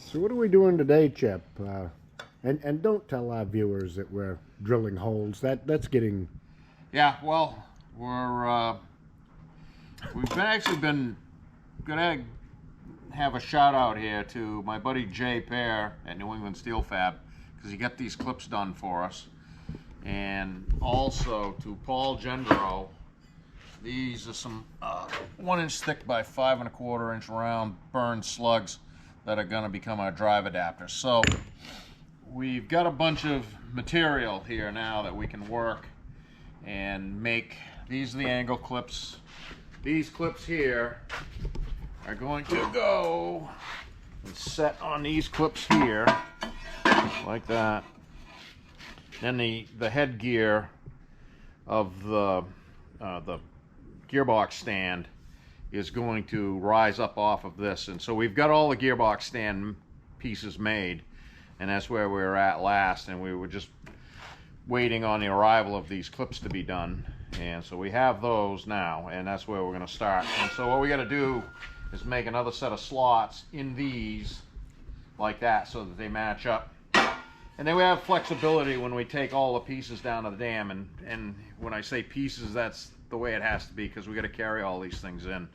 So what are we doing today, Chip? And don't tell our viewers that we're drilling holes. That's getting. Yeah, well, we've actually been gonna have a shout out here to my buddy Jay Pear at New England Steel Fab, because he got these clips done for us, and also to Paul Gendro. These are some 1 inch thick by 5 1/4 inch round burn slugs that are going to become our drive adapters. So we've got a bunch of material here now that we can work and make. These are the angle clips. These clips here are going to go and set on these clips here like that. Then the headgear of the gearbox stand is going to rise up off of this, and so we've got all the gearbox stand pieces made, and that's where we were at last, and we were just waiting on the arrival of these clips to be done, and so we have those now, and that's where we're going to start. And so what we got to do is make another set of slots in these like that so that they match up, and then we have flexibility when we take all the pieces down to the dam, and when I say pieces, that's the way it has to be, because we got to carry all these things in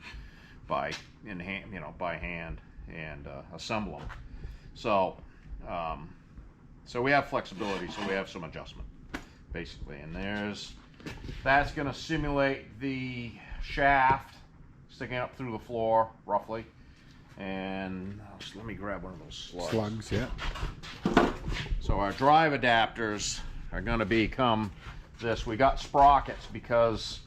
by hand and assemble them. So so we have flexibility, so we have some adjustment basically. And that's going to simulate the shaft sticking up through the floor roughly. And let me grab one of those slugs. Yeah. So our drive adapters are going to become this. We got sprockets because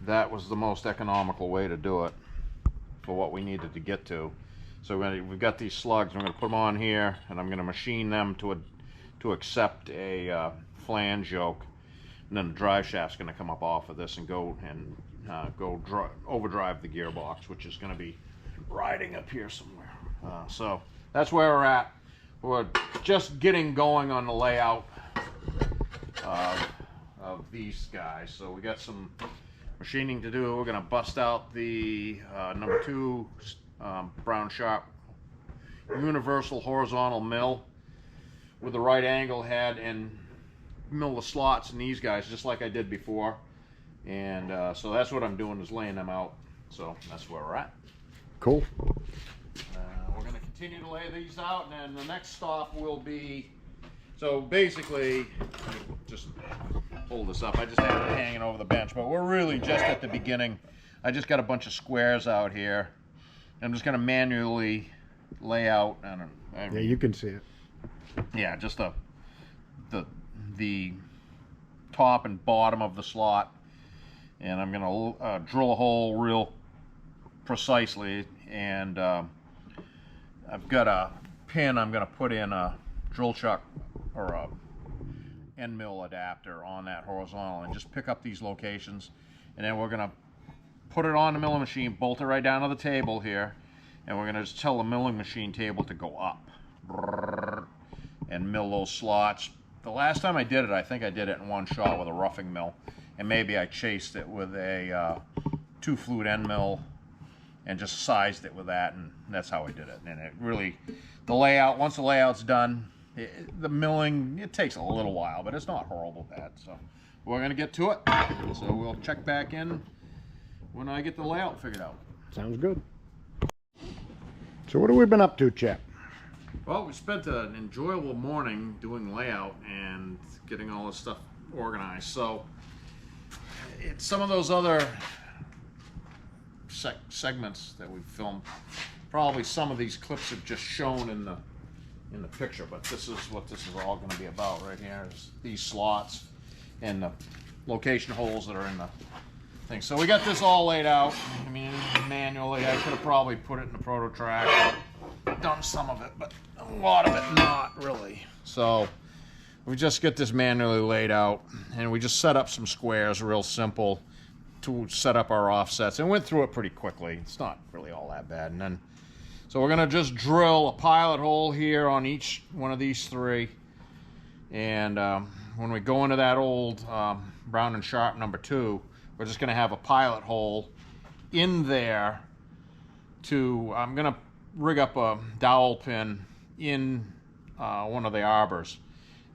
that was the most economical way to do it for what we needed to get to. So we've got these slugs. I'm going to put them on here, and I'm going to machine them to accept a flange yoke, and then the drive shaft's going to come up off of this and go overdrive the gearbox, which is going to be riding up here somewhere. So that's where we're at. We're just getting going on the layout of these guys. So we got some machining to do. We're going to bust out the number 2 Brown Sharp universal horizontal mill with the right angle head and mill the slots in these guys just like I did before. And so that's what I'm doing, is laying them out. So that's where we're at. Cool. We're going to continue to lay these out, and then the next stop will be, so basically, let me just hold this up. I just have it hanging over the bench, but we're really just at the beginning. I just got a bunch of squares out here. I'm just going to manually lay out. Yeah, you can see it. Yeah, just the top and bottom of the slot, and I'm going to drill a hole real precisely, and I've got a pin I'm going to put in a drill chuck or a end mill adapter on that horizontal, and just pick up these locations, and then we're going to put it on the milling machine, bolt it right down to the table here, and we're going to just tell the milling machine table to go up and mill those slots. The last time I did it, I think I did it in one shot with a roughing mill, and maybe I chased it with a 2-flute end mill and just sized it with that, and that's how I did it. And it really, the layout, once the layout's done, the milling, it takes a little while, but it's not horrible bad. So we're going to get to it. So we'll check back in when I get the layout figured out. Sounds good. So what have we been up to, Chip? Well, we spent an enjoyable morning doing layout and getting all this stuff organized. So it's some of those other segments that we've filmed. Probably some of these clips have just shown in the picture, but this is what this is all going to be about right here, is these slots and the location holes that are in the thing. So we got this all laid out. I mean, manually. I could have probably put it in the ProtoTrack, done some of it, but a lot of it not really. So we just get this manually laid out, and we just set up some squares, real simple, to set up our offsets, and went through it pretty quickly. It's not really all that bad. And then, so we're gonna just drill a pilot hole here on each one of these 3, and when we go into that old Brown and Sharp number 2, we're just gonna have a pilot hole in there I'm gonna rig up a dowel pin in one of the arbors,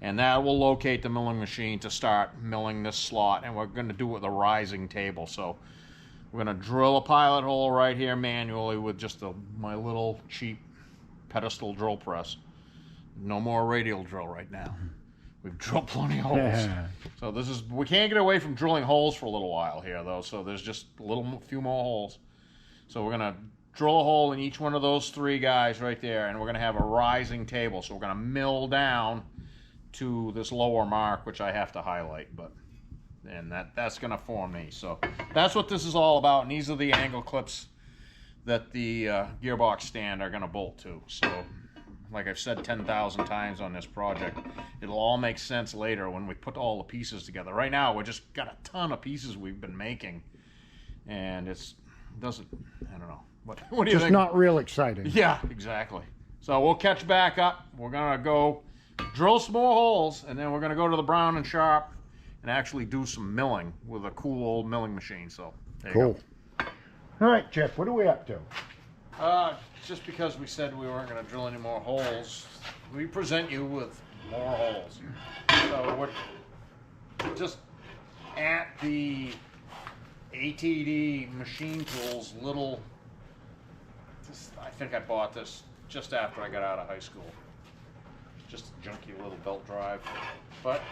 and that will locate the milling machine to start milling this slot, and we're gonna do it with a rising table. So we're gonna drill a pilot hole right here manually with just my little cheap pedestal drill press. No more radial drill right now. We've drilled plenty of holes. So we can't get away from drilling holes for a little while here though, so there's just a few more holes. So we're gonna drill a hole in each one of those 3 guys right there, and we're gonna have a rising table. So we're gonna mill down to this lower mark, which I have to highlight, and that's gonna form these. So that's what this is all about, and these are the angle clips that the gearbox stand are gonna bolt to. So like I've said 10,000 times on this project, it'll all make sense later when we put all the pieces together. Right now, we just got a ton of pieces we've been making, and I don't know. What do you think? Just not real exciting. Yeah, exactly. So we'll catch back up. We're gonna go drill some more holes, and then we're gonna go to the Brown and Sharp and actually do some milling with a cool old milling machine. So there you Cool. All right, Chip, what are we up to? Just because we said we weren't going to drill any more holes, we present you with more holes. So we're just at the ATD machine tools I think I bought this just after I got out of high school. Just a junky little belt drive, but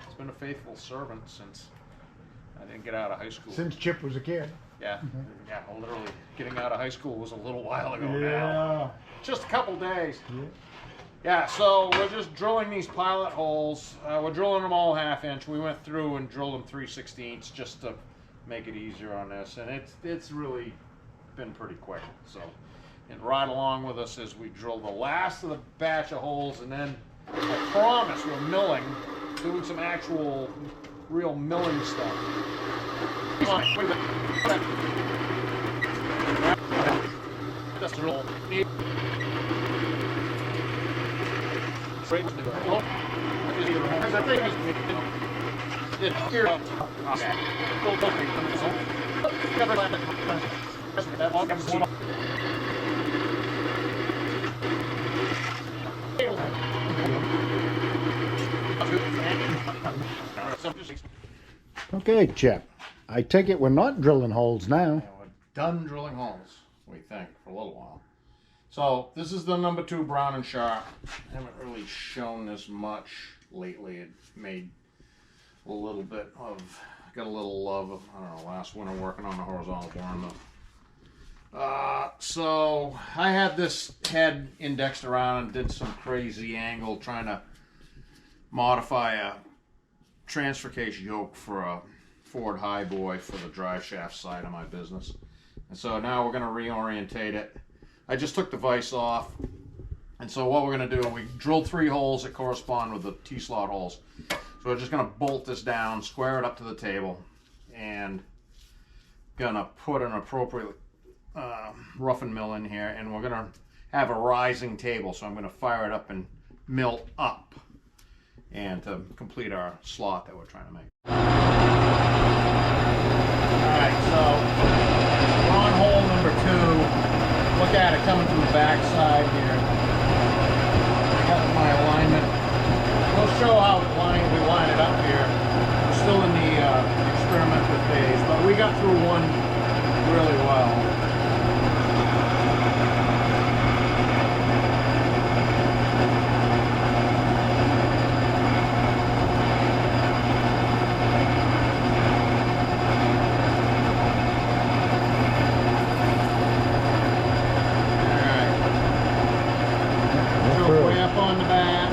it's been a faithful servant since I didn't get out of high school. Since Chip was a kid. Yeah, yeah, literally getting out of high school was a little while ago now. Just a couple days. Yeah, so we're just drilling these pilot holes. We're drilling them all 1/2 inch. We went through and drilled them 3/16 just to make it easier on this, and it's really been pretty quick. So, and ride along with us as we drill the last of the batch of holes, and then I promise we're doing some actual real milling stuff. That's the real neat. Okay, Chip. I take it we're not drilling holes now. And we're done drilling holes, we think, for a little while. So this is the number 2 Brown and Sharp. I haven't really shown this much lately. It made a little bit of, got a little love of, I don't know, last winter working on the horizontal boring. So I had this head indexed around and did some crazy angle trying to modify a transfer case yoke for a Ford Highboy for the drive shaft side of my business. And so now we're going to reorientate it. I just took the vise off, and so what we're going to do, we drilled 3 holes that correspond with the T-slot holes. So we're just going to bolt this down, square it up to the table, and going to put an appropriate rough and mill in here, and we're going to have a rising table, so I'm going to fire it up and mill up and to complete our slot that we're trying to make. Alright, so we're on hole number 2. Look at it coming from the back side here. I got my alignment. We'll show how we line it up here. We're still in the experimental phase, but we got through one really well. On the back.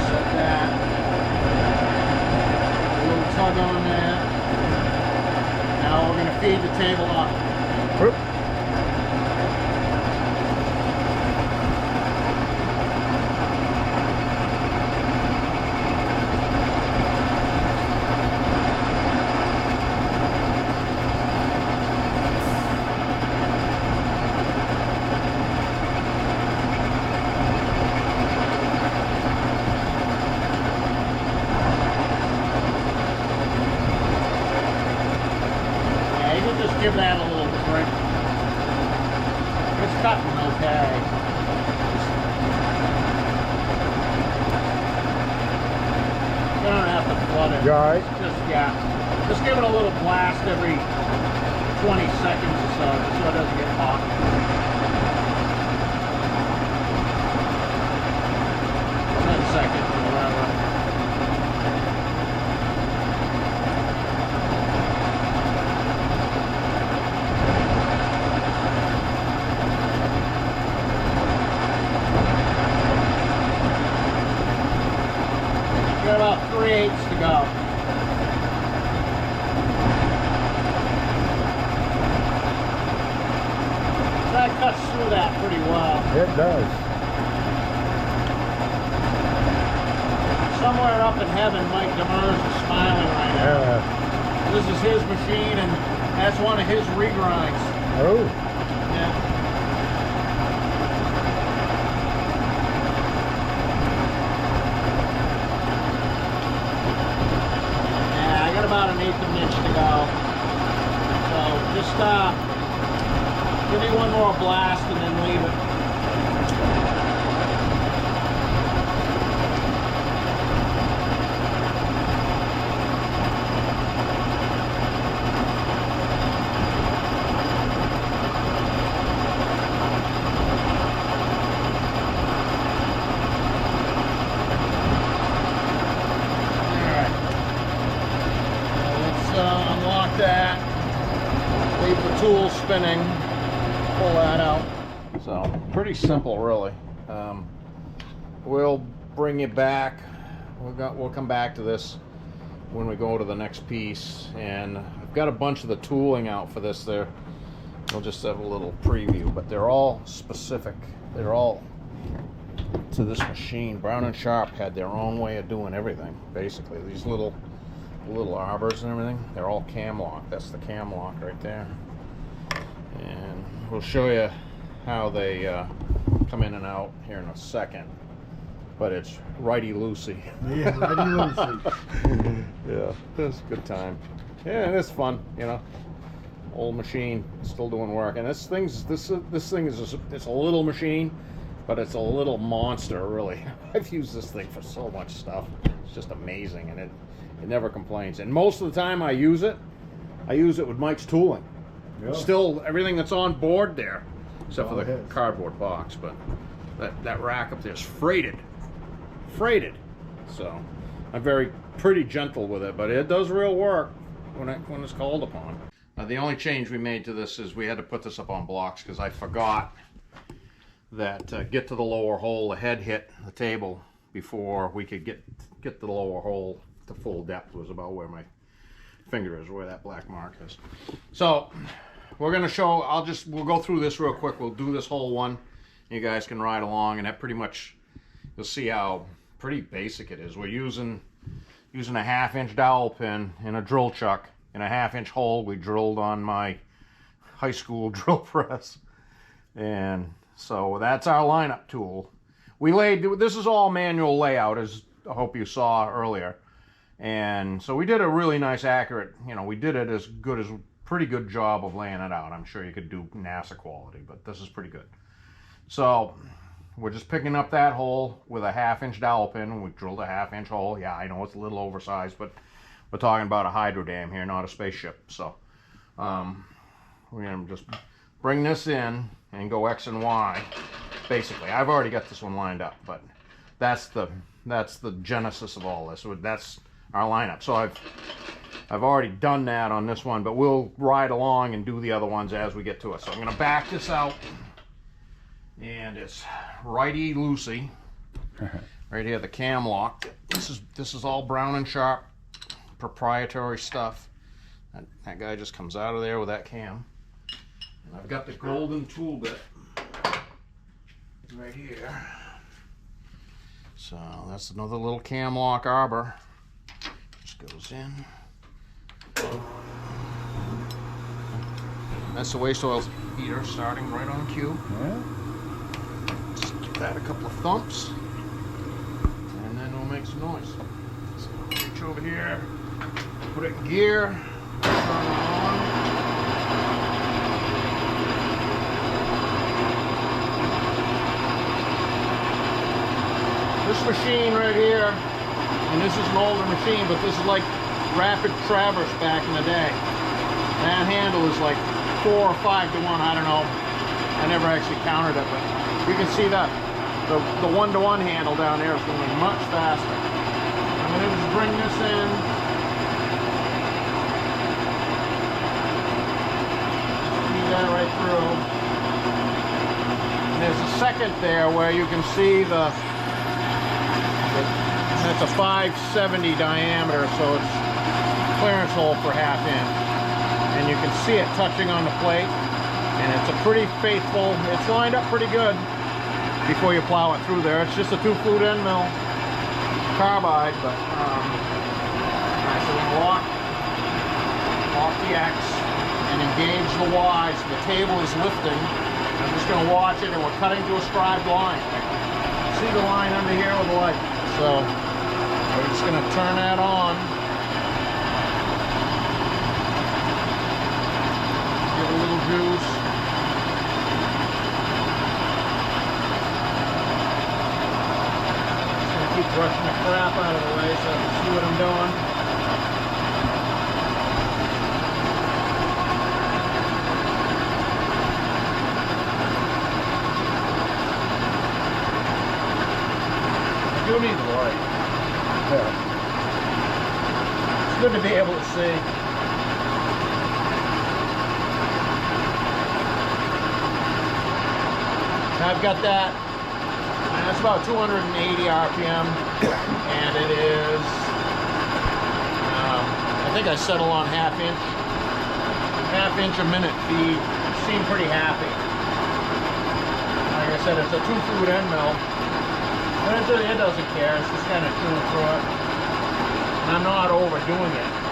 Set that. A little tug on that. Now we're going to feed the table up. Whoop. give that a little trim. It's cutting okay. You don't have to flood it. You all right? Just give it a little blast every 20 seconds or so, just so it doesn't get hot. 10 seconds or whatever. Got about 3/8 to go. That cuts through that pretty well. It does. Somewhere up in heaven, Mike Demers is smiling right now. Yeah. This is his machine, and that's one of his regrinds. Oh. Yeah. Yeah, I got about 1/8 of an inch to go. So just give me one more blast and then leave it. Unlock that, leave the tool spinning, pull that out. So pretty simple, really. We'll bring you back. We'll come back to this when we go to the next piece. And I've got a bunch of the tooling out for this there. We'll just have a little preview, but they're all specific. They're all to this machine. Brown and Sharp had their own way of doing everything, basically. These little arbors and everything, they're all cam lock. That's the cam lock right there. And we'll show you how they come in and out here in a second. But it's righty-loosey. Yeah, righty-loosey. Yeah, it's a good time. Yeah, and it's fun, you know. Old machine, still doing work. And this thing is it's a little machine, but it's a little monster, really. I've used this thing for so much stuff. It's just amazing, and it never complains. And most of the time I use it with Mike's tooling. Yeah. Still everything that's on board there, except for the his. cardboard box. But that rack up there is freighted. So I'm pretty gentle with it, but it does real work when it's called upon. The only change we made to this is we had to put this up on blocks because I forgot that get to the lower hole, the head hit the table before we could get to the lower hole to full depth. Was about where my finger is, where that black mark is. So we're gonna show, we'll go through this real quick. We'll do this whole one. You guys can ride along, and that pretty much, you'll see how pretty basic it is. We're using a 1/2-inch dowel pin in a drill chuck in a 1/2-inch hole we drilled on my high school drill press. And so that's our lineup tool. This is all manual layout, as I hope you saw earlier. And so we did a really nice, accurate, we did it pretty good job of laying it out. I'm sure you could do NASA quality, but this is pretty good. So we're just picking up that hole with a 1/2-inch dowel pin. We drilled a 1/2-inch hole. Yeah, I know it's a little oversized, but we're talking about a hydro dam here, not a spaceship. So we're gonna just bring this in and go X and Y. Basically, I've already got this one lined up, but that's the genesis of all this. So that's our lineup. So I've already done that on this one, but we'll ride along and do the other ones as we get to it. So I'm gonna back this out, and it's righty-loosey. Right here, the cam lock. This is all Brown and Sharp proprietary stuff. That guy just comes out of there with that cam. And I've got the golden tool bit right here. So that's another little cam lock arbor. Just goes in. That's the waste oil heater starting right on cue. Yeah. Just give that a couple of thumps, and then it'll make some noise. So reach over here, put it in gear, turn it on. machine right here, and this is an older machine, but this is like rapid traverse back in the day. That handle is like 4 or 5 to 1, I don't know. I never actually counted it, but you can see that the 1-to-1 handle down there is going much faster. I'm going to just bring this in. See that right through. And there's a second there where you can see that's a 570 diameter, so it's clearance hole for 1/2 inch. And you can see it touching on the plate. And it's a pretty faithful, it's lined up pretty good before you plow it through there. It's just a 2-flute end mill carbide, but alright, so we're gonna lock the X and engage the Y. So the table is lifting. I'm just gonna watch it, and we're cutting to a scribed line. See the line under here with the light. So we're just gonna turn that on. Give it a little juice. Keep brushing the crap out of the way so I can see what I'm doing. I do need the light. Yeah. It's good to be able to see. I've got that. That's about 280 RPM, and it is, I think I settle on 1/2 inch a minute feed. Seem pretty happy. Like I said, it's a 2-flute end mill, but it doesn't care. It's just kind of chewing through it, and I'm not overdoing it.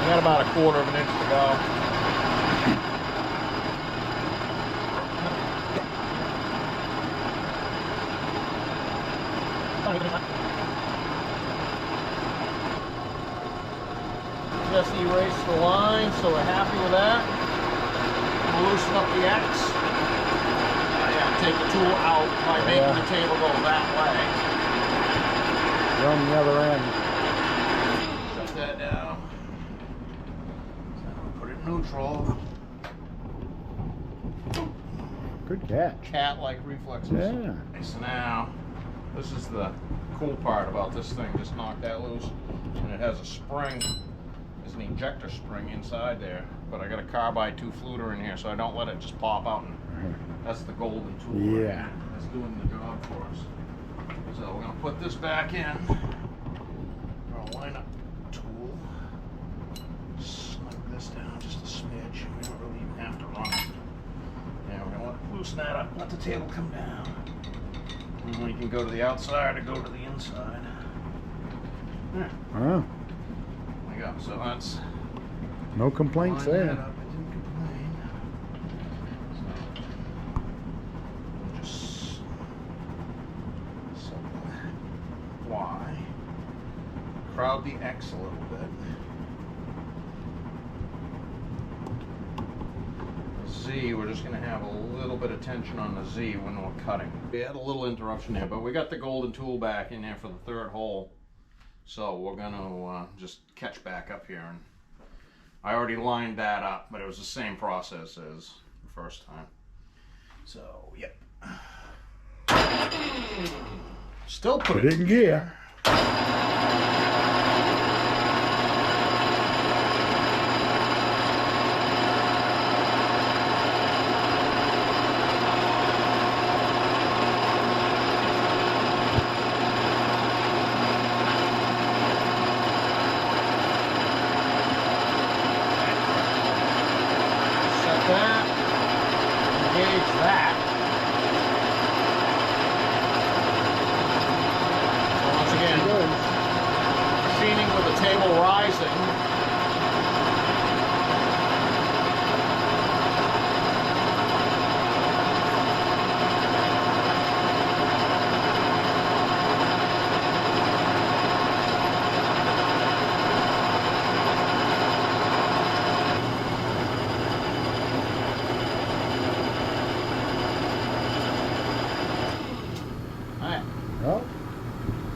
Got about 1/4 of an inch to go. Just erase the line, so we're happy with that. We'll loosen up the X. Yeah, take the tool out by making the table go that way. Run the other end. Shut that down. Put it neutral. Good catch. Cat-like reflexes. Yeah. Okay, so now, this is the cool part about this thing. Just knock that loose, and it has a spring. There's an ejector spring inside there, but I got a carbide 2-fluter in here, so I don't let it just pop out. And that's the golden tool. Yeah. Right here. That's doing the job for us. So we're gonna put this back in. I'll line up the tool. Snug this down just a smidge. We don't really even have to run it. Now we're gonna loosen that up. Let the table come down. And we can go to the outside or go to the inside. There. Oh, There we go. So that's. no complaints line that there. up. I didn't complain. So we'll just set the Y. Crowd the X a little bit. Z, we're just going to have a little bit of tension on the Z when we're cutting. We had a little interruption there, but we got the golden tool back in there for the 3rd hole. So we're going to just catch back up here. And I already lined that up, but it was the same process as the first time. So, yep. Still put Put it in gear. That, engage that. So once again, machining with the table rising.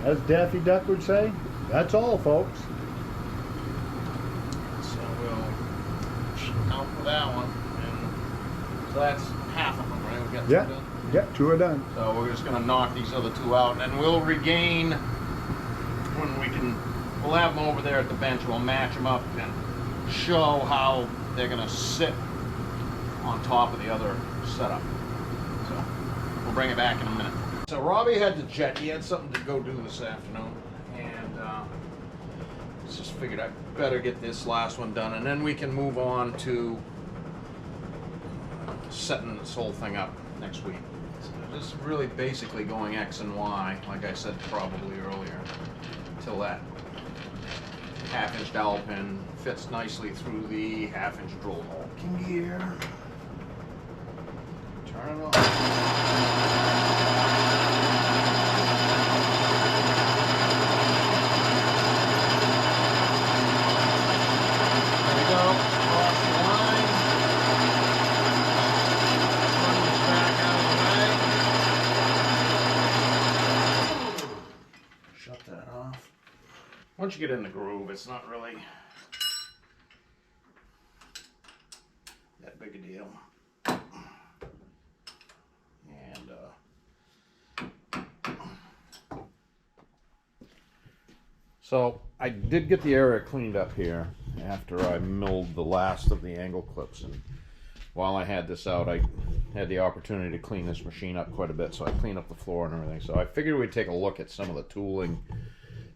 as Daffy Duck would say, that's all, folks. So we'll count for that one. And so that's half of them, right? We got two Yeah. done? Yeah, 2 are done. So we're just gonna knock these other 2 out, and then we'll regain when we can. We'll have them over there at the bench. We'll match them up and show how they're gonna sit on top of the other setup. So we'll bring it back in a minute. So Robbie had to jet. He had something to go do this afternoon, and just figured I better get this last one done, and then we can move on to setting this whole thing up next week. This is really basically going X and Y, like I said probably earlier, till that half-inch dowel pin fits nicely through the half-inch drill hole. Gear. Turn it on. There we go. Cross the line. Run this back out of the way. Shut that off. Once you get in the groove, it's not really that big a deal. And so I did get the area cleaned up here after I milled the last of the angle clips, and while I had this out, I had the opportunity to clean this machine up quite a bit, so I cleaned up the floor and everything. So I figured we'd take a look at some of the tooling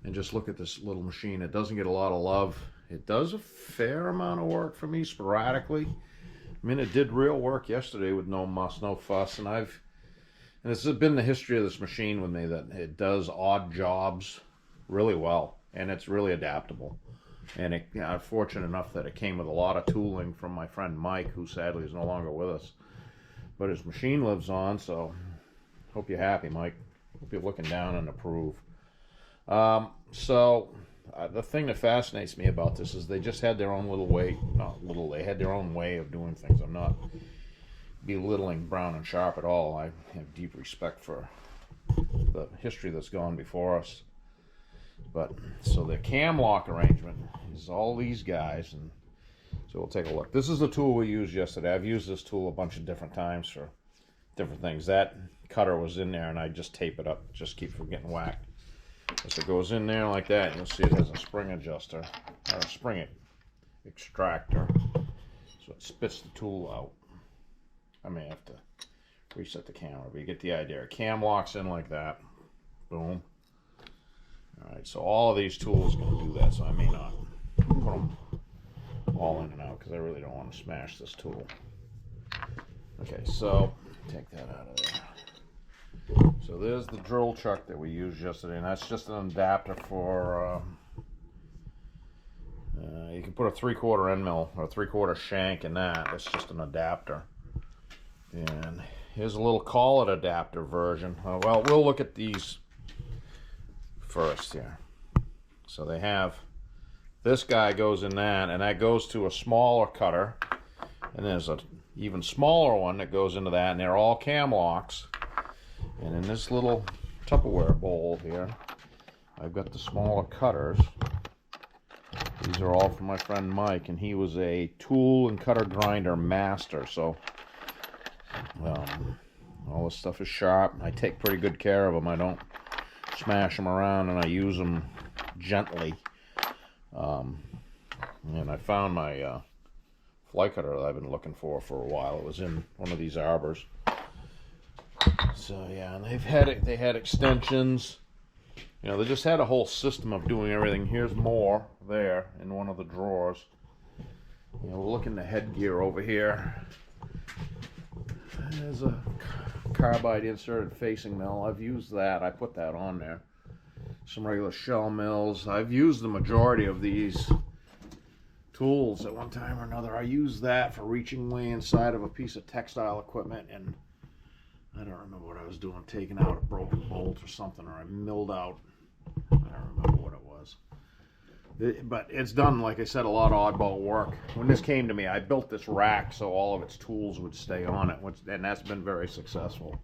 and just look at this little machine. It doesn't get a lot of love. It does a fair amount of work for me sporadically. I mean, it did real work yesterday with no muss, no fuss, and this has been the history of this machine with me, that it does odd jobs really well, and it's really adaptable. And I'm fortunate enough that it came with a lot of tooling from my friend Mike, who sadly is no longer with us. But his machine lives on, so hope you're happy, Mike. Hope you're looking down and approve. The thing that fascinates me about this is they just had their own they had their own way of doing things. I'm not belittling Brown and Sharp at all. I have deep respect for the history that's gone before us. But so the cam lock arrangement is all these guys, and so we'll take a look. This is the tool we used yesterday. I've used this tool a bunch of different times for different things. That cutter was in there, and I just tape it up, just keep from getting whacked. So it goes in there like that, and you'll see it has a spring adjuster, or a spring extractor, so it spits the tool out. I may have to reset the camera, but you get the idea. Cam locks in like that. Boom. Alright, so all of these tools are going to do that, so I may not put them all in and out, because I really don't want to smash this tool. Okay, so take that out of there. So there's the drill chuck that we used yesterday, and that's just an adapter for, you can put a 3/4 end mill or a 3/4 shank in that. It's just an adapter. And here's a little collet adapter version. Well, we'll look at these first here. So they have, this guy goes in that, and that goes to a smaller cutter, and there's a even smaller one that goes into that, and they're all cam locks. And in this little Tupperware bowl here, I've got the smaller cutters. These are all from my friend Mike, and he was a tool and cutter grinder master, so all this stuff is sharp. I take pretty good care of them. I don't smash them around, and I use them gently. And I found my fly cutter that I've been looking for a while. It was in one of these arbors. So yeah, and they had extensions. You know, they just had a whole system of doing everything. Here's more there in one of the drawers. You know, we'll look in the headgear over here. There's a carbide inserted facing mill. I've used that. I put that on there. Some regular shell mills. I've used the majority of these tools at one time or another. I used that for reaching way inside of a piece of textile equipment, and I don't remember what I was doing, taking out a broken bolt or something, or I milled out, I don't remember what it was. But it's done, like I said, a lot of oddball work. When this came to me, I built this rack so all of its tools would stay on it, and that's been very successful.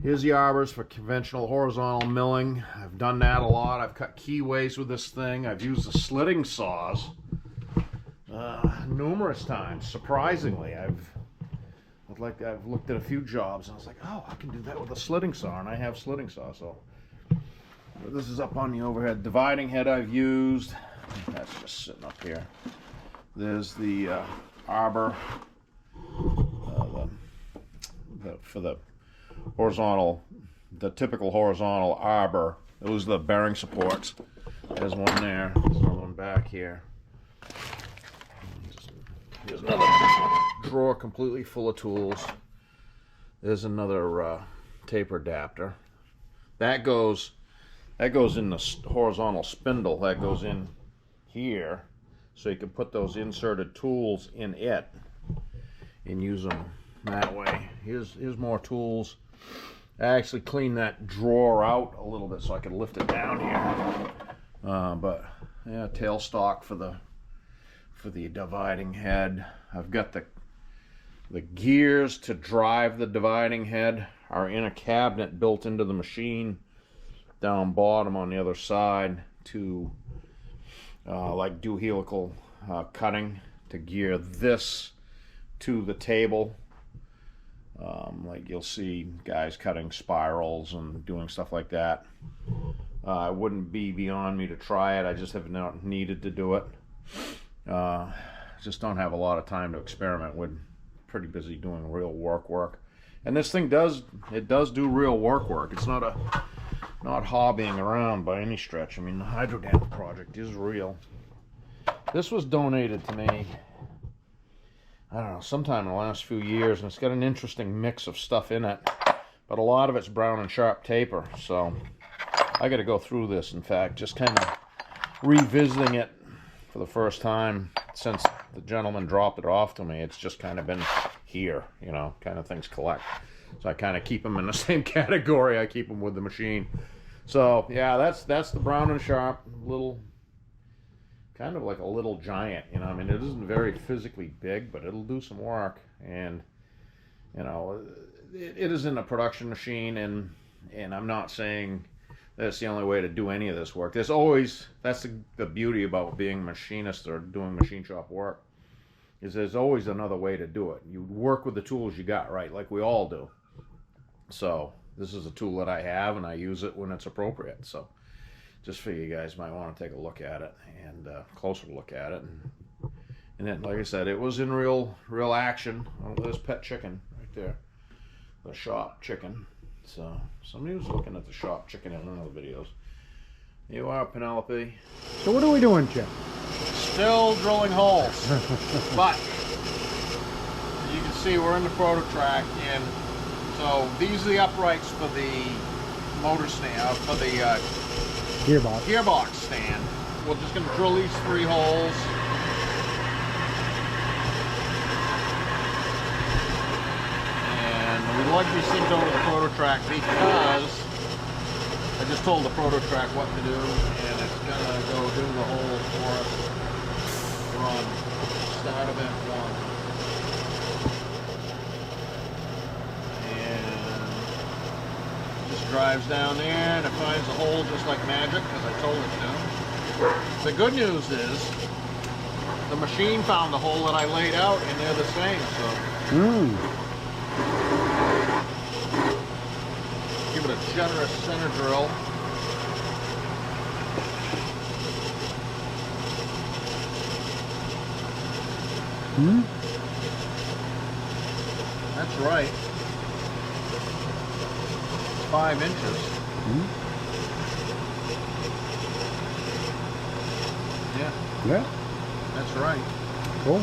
Here's the arbors for conventional horizontal milling. I've done that a lot. I've cut keyways with this thing. I've used the slitting saws numerous times. Surprisingly, I've looked at a few jobs and I was like, oh, I can do that with a slitting saw, and I have slitting saw. So this is up on the overhead. Dividing head I've used. That's just sitting up here. There's the arbor for the horizontal, the typical horizontal arbor. Those are the bearing supports. There's one there. There's another one back here. Here's another drawer completely full of tools. There's another taper adapter. That goes in the horizontal spindle. That goes in here, so you can put those inserted tools in it and use them that way. Here's more tools. I actually cleaned that drawer out a little bit so I could lift it down here. But yeah, tailstock for the dividing head. I've got the gears to drive the dividing head are in a cabinet built into the machine down bottom on the other side to like do helical cutting to gear this to the table. Like you'll see guys cutting spirals and doing stuff like that. It wouldn't be beyond me to try it. I just have not needed to do it. Just don't have a lot of time to experiment with. Pretty busy doing real work. And this thing does do real work. It's not hobbying around by any stretch. I mean, the hydrodam project is real. This was donated to me, I don't know, sometime in the last few years, and it's got an interesting mix of stuff in it, but a lot of it's brown and sharp taper, so I got to go through this. In fact, just kind of revisiting it for the first time since the gentleman dropped it off to me. It's just kind of been here, you know, kind of things collect. So I kind of keep them in the same category I keep them with the machine. So yeah, that's the brown and sharp, little, kind of like a little giant, you know. I mean, it isn't very physically big, but it'll do some work. And you know, it is in a production machine, and I'm not saying that's the only way to do any of this work. There's always, that's the beauty about being a machinist or doing machine shop work, is there's always another way to do it. You work with the tools you got, right, like we all do. So this is a tool that I have, and I use it when it's appropriate. So just figure you guys might want to take a look at it, and closer look at it. And then, like I said, it was in real action. Oh, there's pet chicken right there, the shop chicken. So somebody was looking at the shop chicken in one of the videos. You are, Penelope. So what are we doing, Chip? Still drilling holes. But you can see we're in the prototrack, and so these are the uprights for the motor stand, for the gearbox stand. We're just going to drill these 3 holes. And we lug these things over the prototrack because I just told the prototrack what to do, and it's going to go do the hole for us. We're on start event 1. And just drives down there and it finds the hole just like magic, because I told it to. The good news is the machine found the hole that I laid out, and they're the same. So give it a generous center drill. That's right. 5 inches. Yeah, that's right. Cool.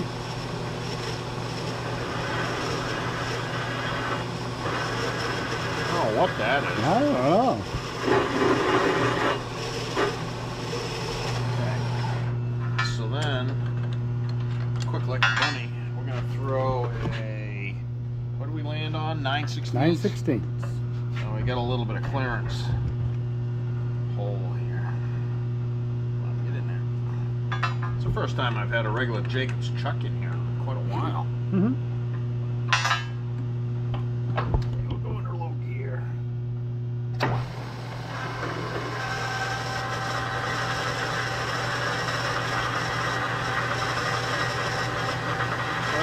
Oh, what that is. I don't know. Okay. So then, quick like a bunny, we're going to throw a, what do we land on? 9/16? 9/16. So we got a little bit of clearance hole here. Come on, get in there. It's the first time I've had a regular Jacobs chuck in here in quite a while. We'll go under low gear.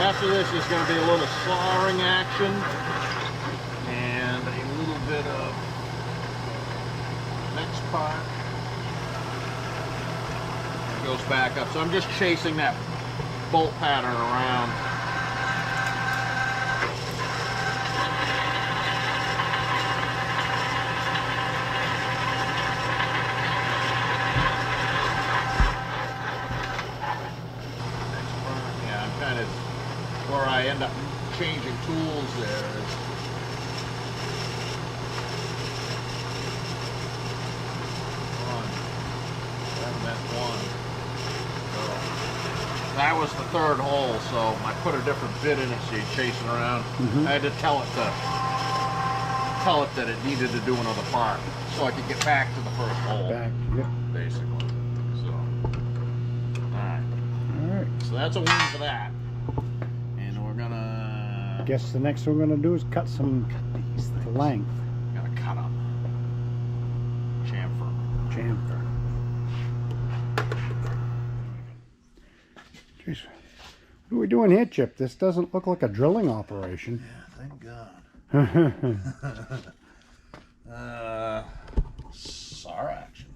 after this is going to be a little sawing action and a little bit of next part. It goes back up. So I'm just chasing that bolt pattern around. Where I end up changing tools there. That's one. So that was the third hole, so I put a different bit in it so you're chasing around. I had to tell it that it needed to do another part so I could get back to the first hole. Basically. So alright. So that's a win for that. I guess the next thing we're going to do is cut these to length. Gotta cut them. Chamfer. Jeez. What are we doing here, Chip? This doesn't look like a drilling operation. Yeah, thank God. Saw action.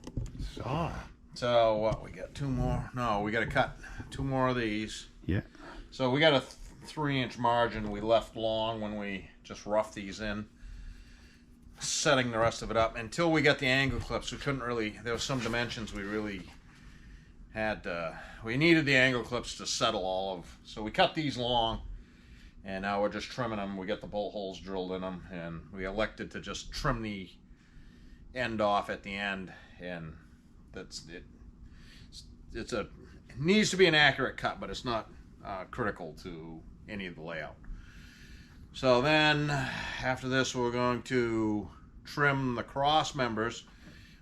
Saw. So what, we got two more? No, we got to cut two more of these. Yeah. So we got a 3-inch margin we left long when we just roughed these in, setting the rest of it up until we got the angle clips. We couldn't really, there were some dimensions we really had, we needed the angle clips to settle all of, so we cut these long and now we're just trimming them. We got the bolt holes drilled in them and we elected to just trim the end off at the end, and that's it. It needs to be an accurate cut, but it's not critical to any of the layout. So then after this we're going to trim the cross members,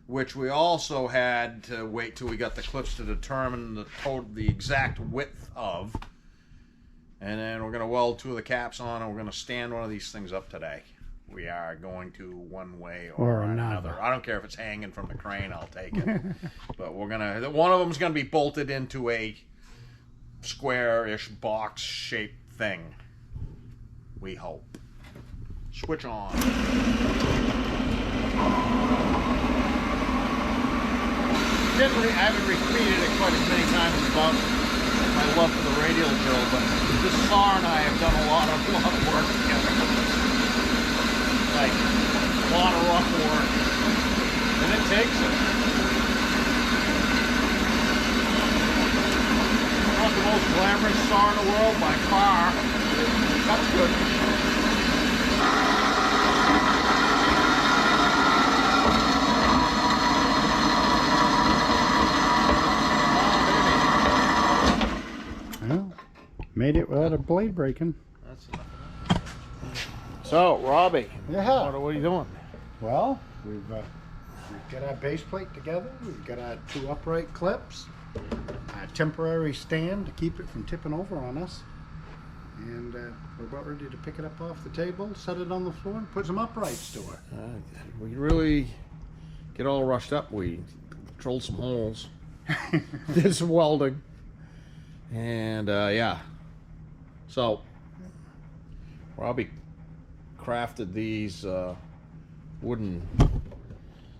which we also had to wait till we got the clips to determine the exact width of, and then we're going to weld 2 of the caps on and we're going to stand one of these things up today. We are going to one way or another. I don't care if it's hanging from the crane, I'll take it. But we're gonna, one of them's going to be bolted into a square-ish box shaped thing, we hope. Switch on. I haven't repeated it quite as many times about my love for the radial drill, but this saw and I have done a lot of work together. Like a lot of rough work, and it takes it. Not the most glamorous saw in the world by far. That's good. Well, made it without a blade breaking. That's enough. So, Robbie, yeah, what are you doing? Well, we've got our base plate together. We've got our 2 upright clips, a temporary stand to keep it from tipping over on us, and we're about ready to pick it up off the table, set it on the floor, and put some uprights to it. We really get all rushed up. We drilled some holes, did some welding, and yeah. So, Robbie crafted these wooden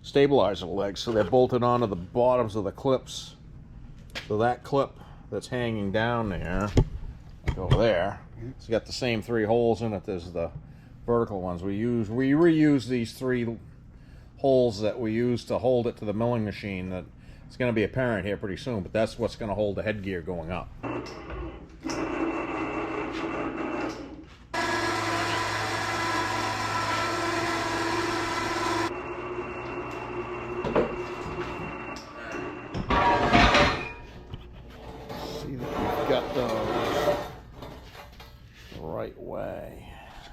stabilizer legs, so they're bolted onto the bottoms of the clips. So that clip that's hanging down there, like over there, it's got the same 3 holes in it as the vertical ones. We reuse these 3 holes that we use to hold it to the milling machine. That it's going to be apparent here pretty soon, but that's what's going to hold the headgear going up.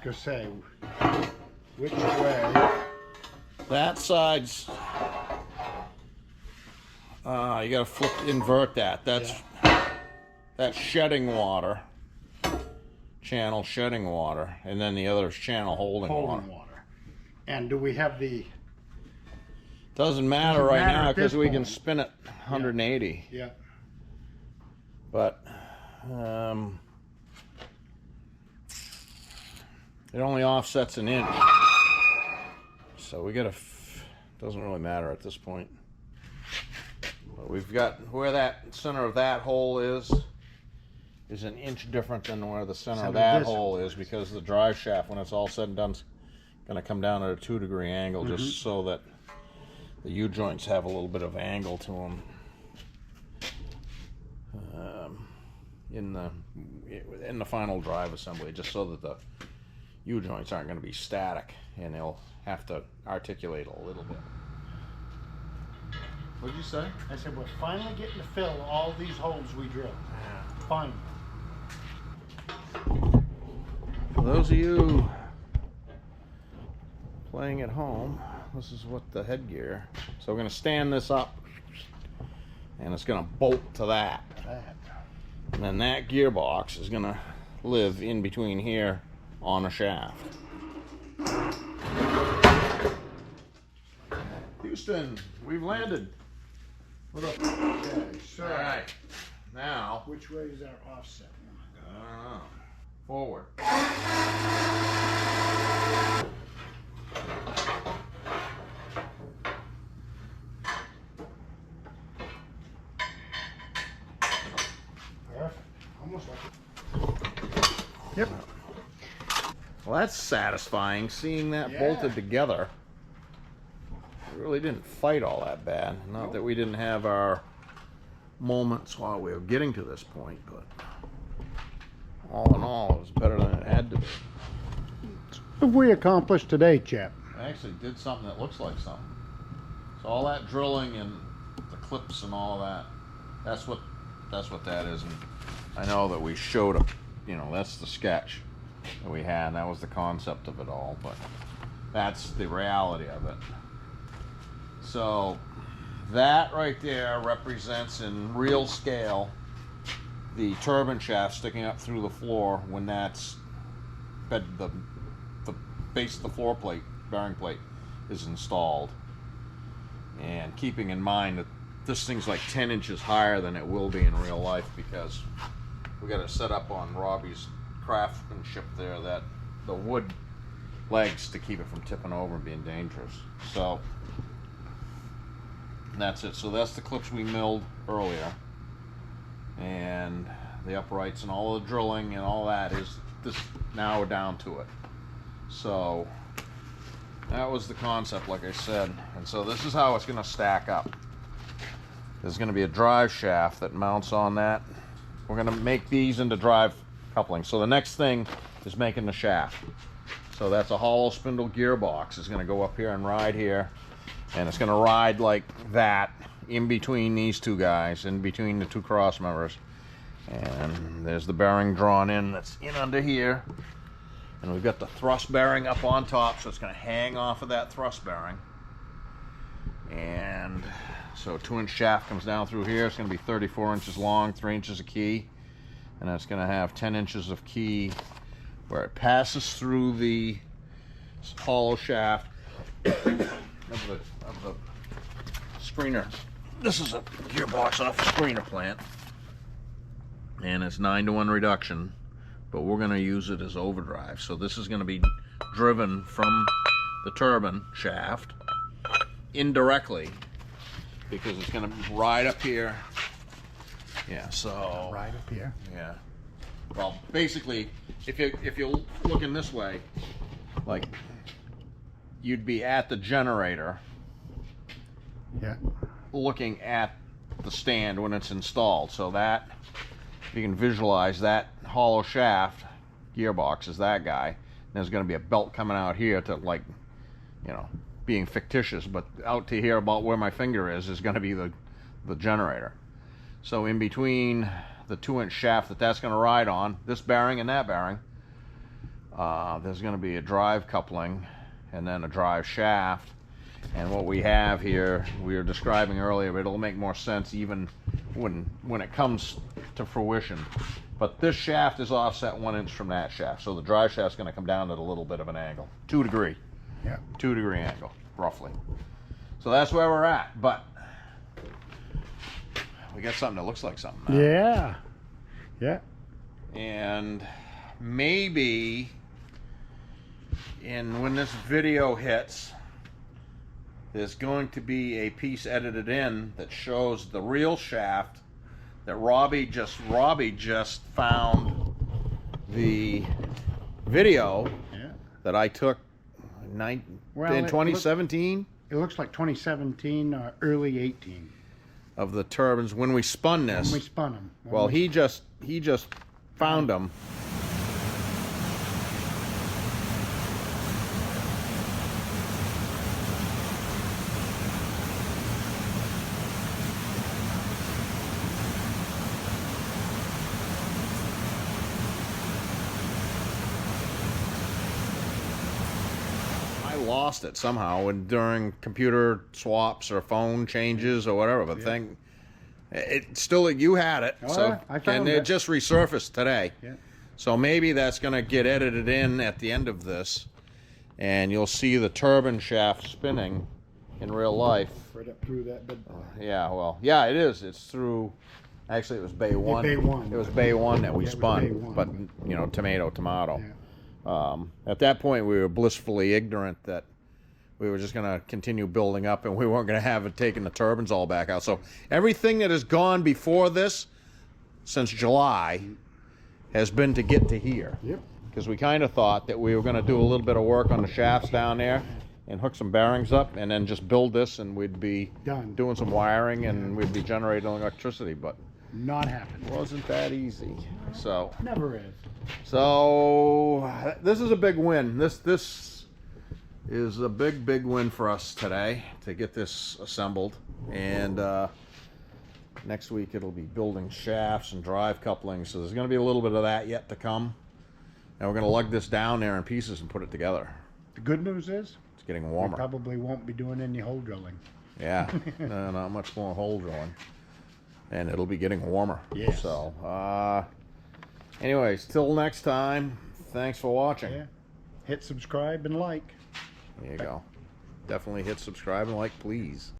To say which way. That side's you gotta invert that. That's shedding water, channel shedding water, and then the other is channel holding water. And do we have the? Doesn't matter right now because we can spin it 180. Yeah. But It only offsets an inch. So we gotta, doesn't really matter at this point. But we've got where that center of that hole is an inch different than where the center of that hole is, because the drive shaft, when it's all said and done, is going to come down at a 2-degree angle, just so that the U-joints have a little bit of angle to them in the final drive assembly, just so that the U-joints aren't going to be static and they'll have to articulate a little bit. What did you say? I said we're finally getting to fill all these holes we drilled. Yeah. Finally. For those of you playing at home, this is what the headgear. So we're going to stand this up, and it's going to bolt to that. And then that gearbox is going to live in between here on a shaft. Houston, we've landed. What up? Okay, so all right. Now, which way is our offset? Forward. Perfect. Almost like it. Yep. Well, that's satisfying, seeing that bolted together. We really didn't fight all that bad. Not that we didn't have our moments while we were getting to this point, but all in all, it was better than it had to be. What have we accomplished today, Chap? I actually did something that looks like something. So all that drilling and the clips and all of that, that's what that is. And I know that we showed a, that's the sketch that we had. That was the concept of it all, but that's the reality of it. So that right there represents in real scale the turbine shaft sticking up through the floor when that's the base of the floor plate, bearing plate, is installed. And keeping in mind that this thing's like 10 inches higher than it will be in real life, because we got it set up on Robbie's craftsmanship there, that the wood legs to keep it from tipping over and being dangerous. So that's it. So that's the clips we milled earlier, and the uprights and all the drilling and all that is this. Now we're down to it. So that was the concept, like I said. And so this is how it's going to stack up. There's going to be a drive shaft that mounts on that. We're going to make these into drive couplings. So the next thing is making the shaft. So that's a hollow spindle gearbox. It's going to go up here and ride here. And it's going to ride like that in between these two guys, in between the two cross members. And there's the bearing drawn in that's in under here. And we've got the thrust bearing up on top, so it's going to hang off of that thrust bearing. And so a 2-inch shaft comes down through here. It's going to be 34 inches long, 3 inches of key. And it's going to have 10 inches of key where it passes through the hollow shaft of the screener. This is a gearbox off a screener plant, and it's 9-to-1 reduction, but we're going to use it as overdrive. So this is going to be driven from the turbine shaft indirectly, because it's going to ride up here. Yeah, so Right up here. yeah. Well, basically, if you're looking this way, like, you'd be at the generator, Yeah. looking at the stand when it's installed. So that, you can visualize that hollow shaft gearbox is that guy. And there's going to be a belt coming out here to, like, being fictitious, but out to here about where my finger is going to be the generator. So in between the 2-inch shaft that's going to ride on, this bearing and that bearing, there's going to be a drive coupling and then a drive shaft. And what we have here, we were describing earlier, but it'll make more sense even when it comes to fruition. But this shaft is offset 1 inch from that shaft, so the drive shaft's going to come down at a little bit of an angle, 2-degree. Yeah. 2-degree angle, roughly. So that's where we're at, but we got something that looks like something now. Yeah. Yeah. And maybe and when this video hits, there's going to be a piece edited in that shows the real shaft that Robbie just found the video that I took in 2017. It looks like 2017 or early 18. Of the turbines when we spun this. When we spun them. Well, he just found them. Lost it somehow and during computer swaps or phone changes or whatever, but it still, you had it. So I found it it just resurfaced today. So maybe that's going to get edited in at the end of this, and you'll see the turbine shaft spinning in real life. Right up through that bed. Yeah, it is. It's through. Actually, it was Bay 1. Bay 1. It was Bay 1 that we spun, Bay 1. but tomato. At that point, we were blissfully ignorant that we were just going to continue building up and we weren't going to have it taking the turbines all back out. So everything that has gone before this, since July, has been to get to here. Because we kind of thought that we were going to do a little bit of work on the shafts down there and hook some bearings up and then just build this and we'd be doing some wiring and we'd be generating electricity. But not happening. Wasn't that easy. So never is. So this is a big win. This is a big win for us today to get this assembled, and next week it'll be building shafts and drive couplings. So there's going to be a little bit of that yet to come, and we're going to lug this down there in pieces and put it together. The good news is it's getting warmer. We probably won't be doing any hole drilling. Yeah, no, not much more hole drilling, and it'll be getting warmer. Yes. So anyways, till next time, thanks for watching. Hit subscribe and like. There you go. Definitely hit subscribe and like, please.